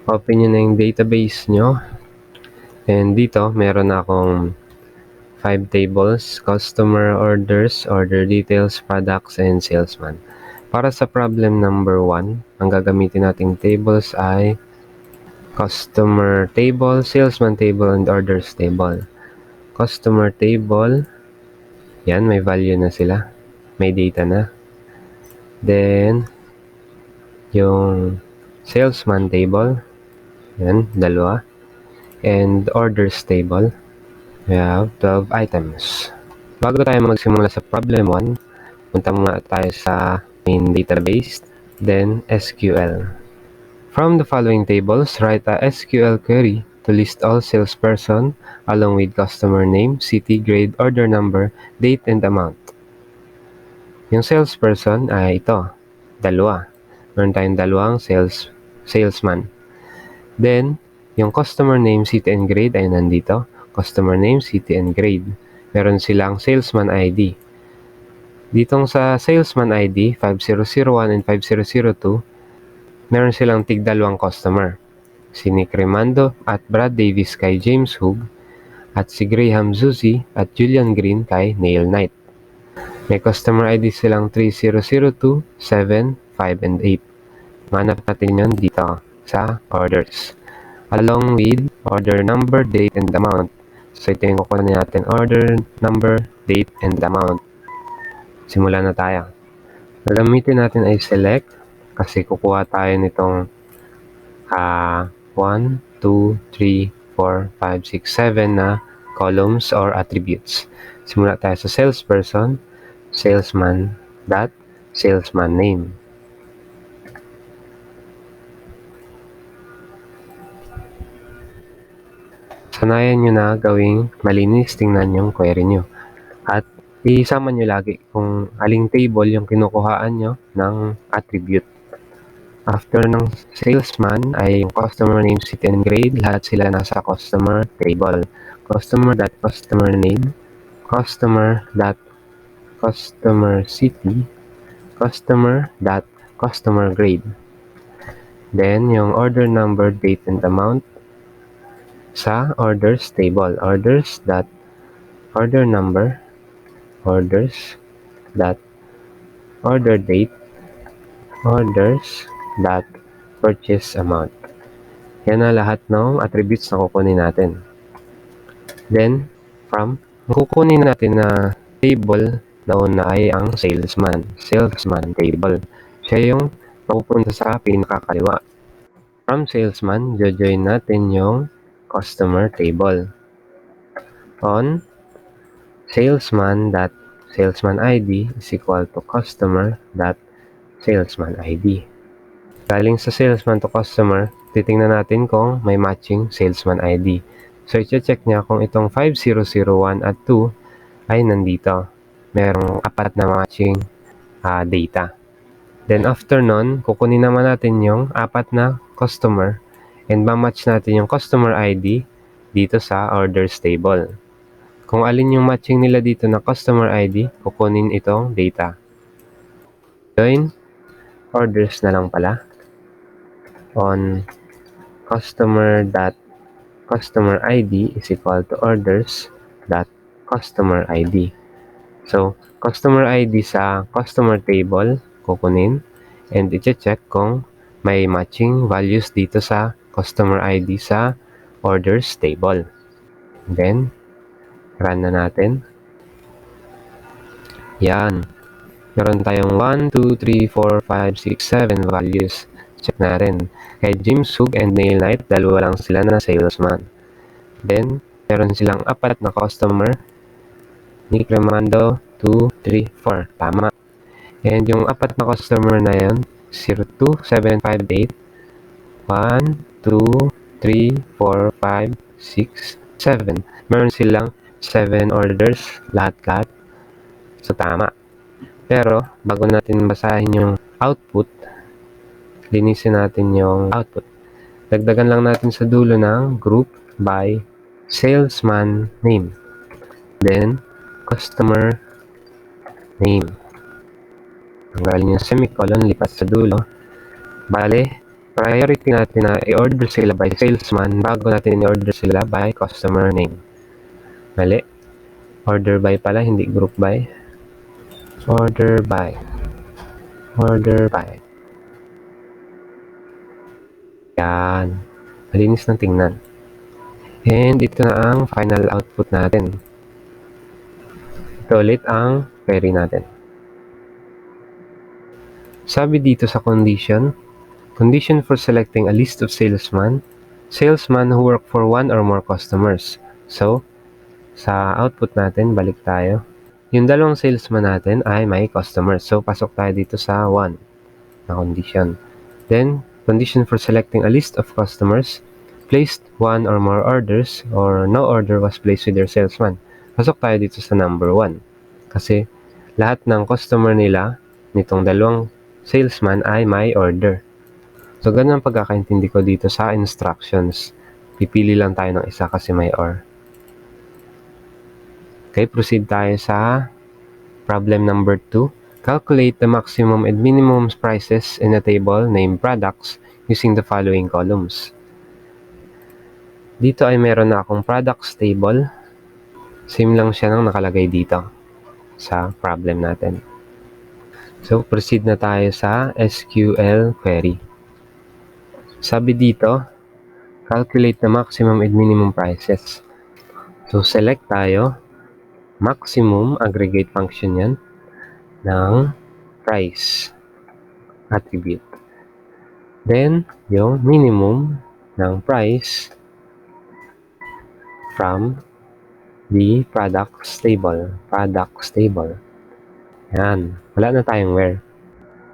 Open nyo na yung database nyo. And dito, meron akong 5 tables: customer, orders, order details, products, and salesman. Para sa problem number 1, ang gagamitin nating tables ay customer table, salesman table, and orders table. Customer table, yan, may value na sila. May data na. Then, yung salesman table, yan, dalawa. And orders table, we have 12 items. Bago tayo magsimula sa problem 1, punta muna tayo sa main database, then SQL. From the following tables, write a SQL query to list all salesperson along with customer name, city, grade, order number, date, and amount. Yung salesperson ay ito, dalawa. Meron tayong dalawang salesman. Then, yung customer name, city, and grade ay nandito. Customer name, city, and grade. Meron silang salesman ID. Ditong sa salesman ID, 5001 and 5002, meron silang tig-dalawang customer. Si Nick Remando at Brad Davis kay James Hug, at si Graham Zuzi at Julian Green kay Neil Knight. May customer ID silang 3002, 7, 5, and 8. Manap natin yun dito sa orders. Along with order number, date, and amount. So ito yung kukunin natin, order number, date, and amount. Simulan na tayo. Gagamitin natin ay select kasi kukuha tayo nitong 1, 2, 3, 4, 5, 6, 7 na columns or attributes. Simula tayo sa salesperson, salesman, salesman name. Sanayan nyo na gawing malinis tingnan yung query nyo. At isama nyo lagi kung aling table yung kinukuhaan nyo ng attribute. After ng salesman ay yung customer name, city, and grade. Lahat sila nasa customer table. Customer.customer name, customer.customer city, customer.customer grade. Then, yung order number, date, and amount sa orders table. Orders.order number, orders.order date, orders.purchase amount. Yan na lahat ng attributes na kukunin natin. Then, kukunin natin na table na una ay ang salesman table. Siya yung mapupunta sa pinakakaliwa. From salesman, join natin yung customer table. On salesman ID is equal to customer.salesman ID. Galing sa salesman to customer, titingnan natin kung may matching salesman ID. So, i-check niya kung itong 5001 at 2 ay nandito. Merong 4 na matching data. Then, after nun, kukunin naman natin yung 4 na customer and ma-match natin yung customer ID dito sa orders table. Kung alin yung matching nila dito na customer ID, kukunin itong data. Join orders na lang pala on customer.customer ID is equal to orders.customer ID. So, customer ID sa customer table kukunin and i-check kung may matching values dito sa customer ID sa orders table. Then, run na natin. Yan. Meron tayong 1, 2, 3, 4, 5, 6, 7 values. Check natin. Kay James Hug and Neil Knight, dalawa lang sila na salesman. Then, meron silang 4 na customer. Nick Remando, 2, 3, 4. Tama. And yung 4 na customer na yun, 02, 7, 5, 8. 1, 2, 3, 4, 5, 6, 7. Meron silang 7 orders, lahat-lahat. So, tama. Pero, bago natin basahin yung output, linisin natin yung output. Dagdagan lang natin sa dulo ng group by salesman name. Then, customer name. Tanggalin yung semicolon, lipat sa dulo. Bale, priority natin na i-order sila by salesman bago natin i-order sila by customer name. Mali. Order by pala, hindi group by. Order by. Order by. Yan. Malinis ng tingnan. And ito na ang final output natin. Ito ulit ang query natin. Sabi dito sa condition for selecting a list of salesmen who work for one or more customers. So, sa output natin, balik tayo. Yung dalawang salesman natin ay may customers. So, pasok tayo dito sa 1 na condition. Then, condition for selecting a list of customers placed one or more orders or no order was placed with their salesman. Pasok tayo dito sa number 1. Kasi, lahat ng customer nila, nitong dalawang salesman ay may order. So, ganun ang pagkakaintindi ko dito sa instructions. Pipili lang tayo ng isa kasi may or. Okay, proceed tayo sa problem number 2. Calculate the maximum and minimum prices in a table named products using the following columns. Dito ay meron na akong products table. Same lang siya ng nakalagay dito sa problem natin. So, proceed na tayo sa SQL query. Sabi dito, calculate the maximum and minimum prices. So, select tayo. Maximum aggregate function yan ng price attribute. Then, yung minimum ng price from the products table. Products table. Yan. Wala na tayong where.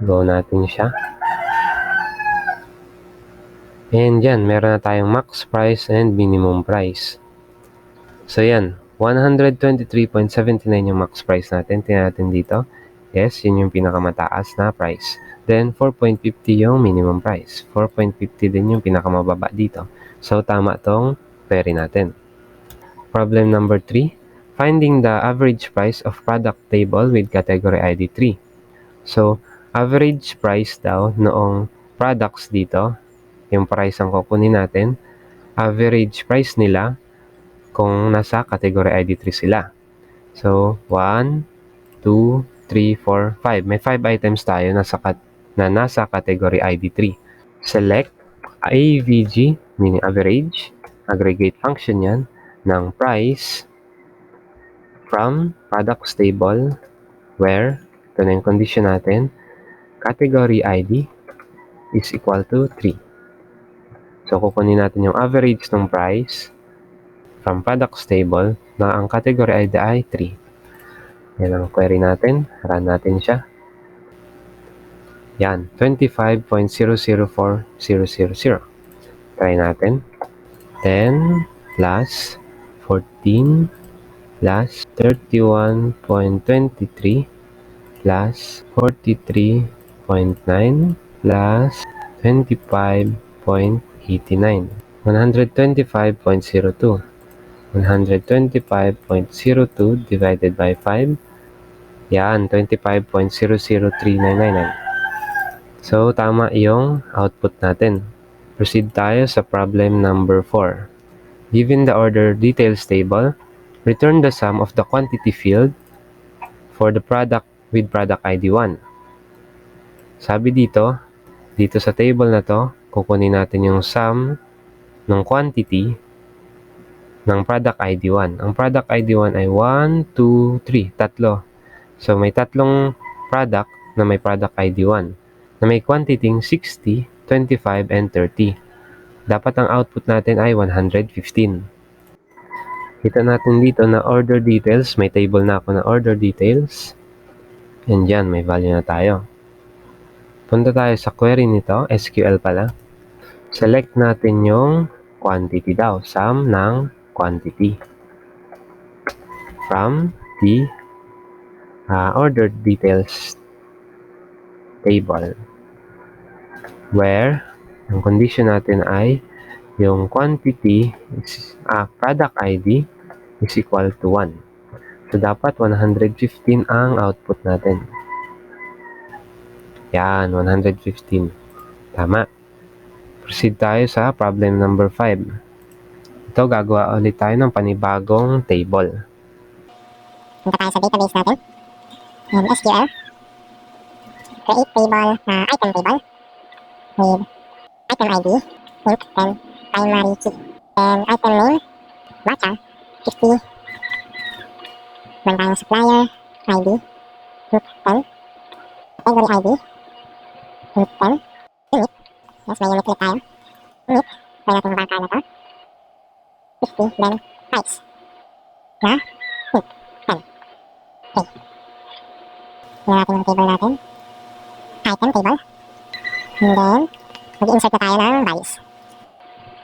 Go natin siya. And yan, meron na tayong max price and minimum price. So yan, 123.79 yung max price natin. Tingnan natin dito. Yes, yun yung pinakamataas na price. Then, 4.50 yung minimum price. 4.50 din yung pinakamababa dito. So, tama tong query natin. Problem number 3. Finding the average price of product table with category ID 3. So, average price daw noong products dito, yung price ang kukunin natin, average price nila kung nasa category ID 3 sila. So, 1, 2, 3, 4, 5. May 5 items tayo na nasa category ID 3. Select AVG, meaning average, aggregate function yan, ng price from products table where, ito na yung condition natin, category ID is equal to 3. So, kukunin natin yung average ng price from products table na ang category ID ay 3. Yan ang query natin. Run natin siya. Yan, 25.004000. Try natin. 10 plus 14 plus 31.23 plus 43.9 plus 25.89. 125.02. 125.02 divided by 5. Yan, 25.003999. So, tama yung output natin. Proceed tayo sa problem number 4. Given the order details table, return the sum of the quantity field for the product with product ID 1. Sabi dito sa table na to, kukunin natin yung sum ng quantity ng product ID 1. Ang product ID 1 ay 1, 2, 3. Tatlo. So, may tatlong product na may product ID 1 na may quantity 60, 25, and 30. Dapat ang output natin ay 115. Kita natin dito na order details. May table na ako na order details. And yan, may value na tayo. Punta tayo sa query nito. SQL pala. Select natin yung quantity daw. Sum ng quantity. From the order details table. Where ang condition natin ay yung quantity is, product ID is equal to 1. So, dapat 115 ang output natin. Yan, 115. Tama. proceed tayo sa problem number 5. Ito, gagawa ulit tayo ng panibagong table. Punta tayo sa database natin. And SQL. Create table na item table with item ID, int, and primary key. And item name, matcha, 50. Meron tayong supplier ID, int 10. Category ID, int 10. Unit, yes, may unit ulit tayo. Unit, try natin baka na to. 50, then price. Na, int 10. Okay. Tignan natin yung table natin. Item table. And then, mag-insert na tayo ng values.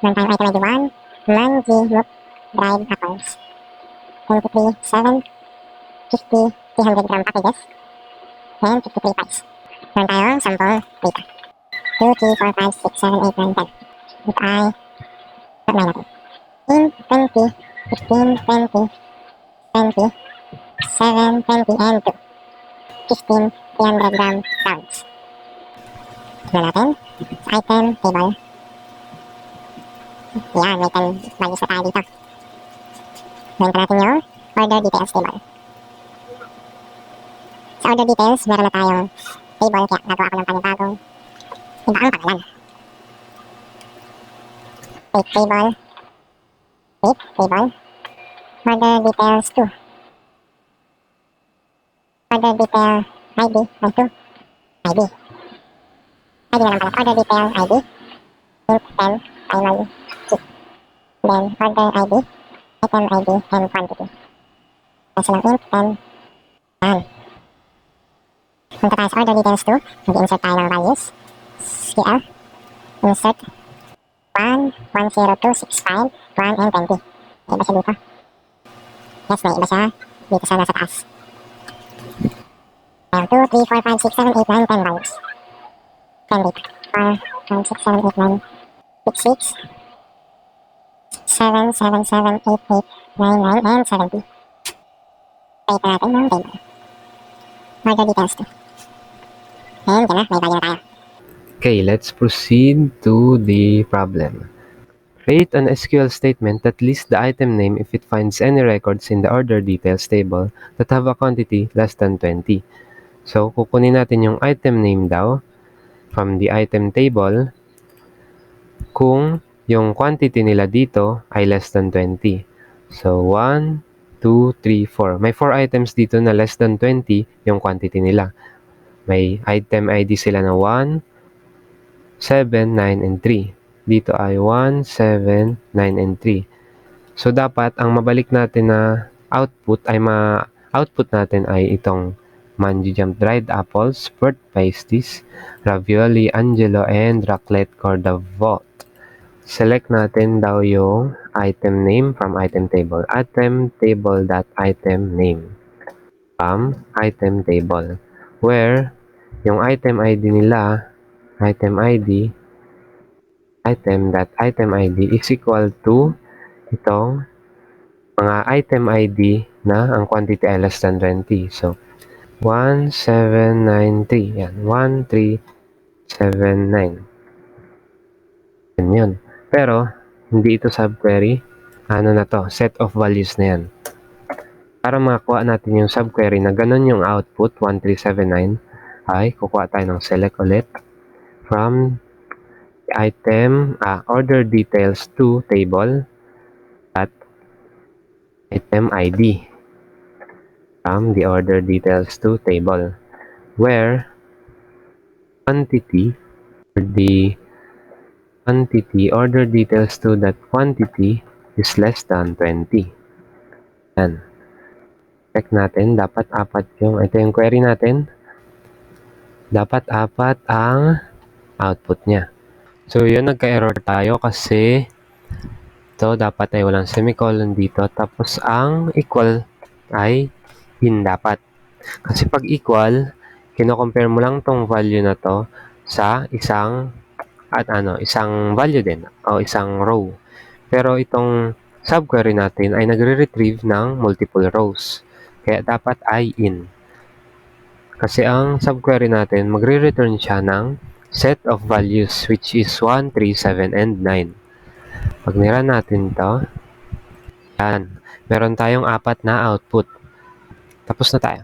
Meron tayong item ID 1, man, G, look, drive, accounts. 23, 7, 50, 300 gram packages, and 53 price. Meron tayong sample data. 2, 3, 4, 5, 6, 7, 8, 9, 10. Ito ay, tag natin. In 20, 15, 20, 20, 7, 20, and 2. 15, 300 gram rounds. Tignan natin. Sa item table. Yan, may 10 values na tayo dito. Tignan natin yung order details table. Sa order details, meron na tayong table, kaya nagawa ko ng panibagong ibaang pangalan. Take table. Take table. Order details 2. Order detail ID and 2. ID. ID na lang pala. Order detail ID. Int 10. Primary key. Then order ID. Item ID and quantity. Kasi lang int 10. Yan. Punta tayo sa order details 2. Mag-insert tayo ng values. SQL. Insert 1, 10265, 1, and 20. May iba siya dito. Yes, may iba siya dito sa nasa taas. Ayan, 2, 3, 4, 5, 6, 7, 8, 9, 10 values. 10 dito. 4, 5, 6, 7, 8, 9, 6, 6, 7, 7, 7, 8, 8, 9, 9, and 70. Create na natin ng table. Order details 2. And yan na, may value na tayo. Okay, let's proceed to the problem. Create an SQL statement that lists the item name if it finds any records in the order details table that have a quantity less than 20. So, kukunin natin yung item name daw from the item table kung yung quantity nila dito ay less than 20. So, 1, 2, 3, 4. May 4 items dito na less than 20 yung quantity nila. May item ID sila na 1, 7, 9, and 3. Dito ay 1, 7, 9, and 3. So, dapat ang mabalik natin na output natin ay itong Manji Jump Dried Apples, Pert Pasties, Ravioli Angelo, and Raclette Cordavot. Select natin daw yung item name from item table. Item table.item name from item table. Where yung item ID nila, item ID is equal to itong mga item ID na ang quantity ay less than 20. So, 1793. Yan. 1379. Yan yun. Pero, hindi ito subquery. Ano na to? Set of values na yan. Para makakuha natin yung subquery na ganun yung output, 1379, ay kukuha tayo ng select ulit from item, order details to table at item ID from the order details to table where quantity order details to that quantity is less than 20. Yan. Check natin, dapat 4 yung, ito yung query natin. Dapat 4 ang output niya. So, yun, nagka-error tayo kasi ito dapat ay walang semicolon dito. Tapos, ang equal ay in dapat. Kasi pag equal, kino-compare mo lang tong value na to sa isang value din o isang row. Pero itong subquery natin ay nagre-retrieve ng multiple rows. Kaya dapat ay in. Kasi ang subquery natin, magre-return siya ng set of values which is 1, 3, 7, and 9. Pag nirun natin to, yan, meron tayong 4 na output. Tapos na tayo.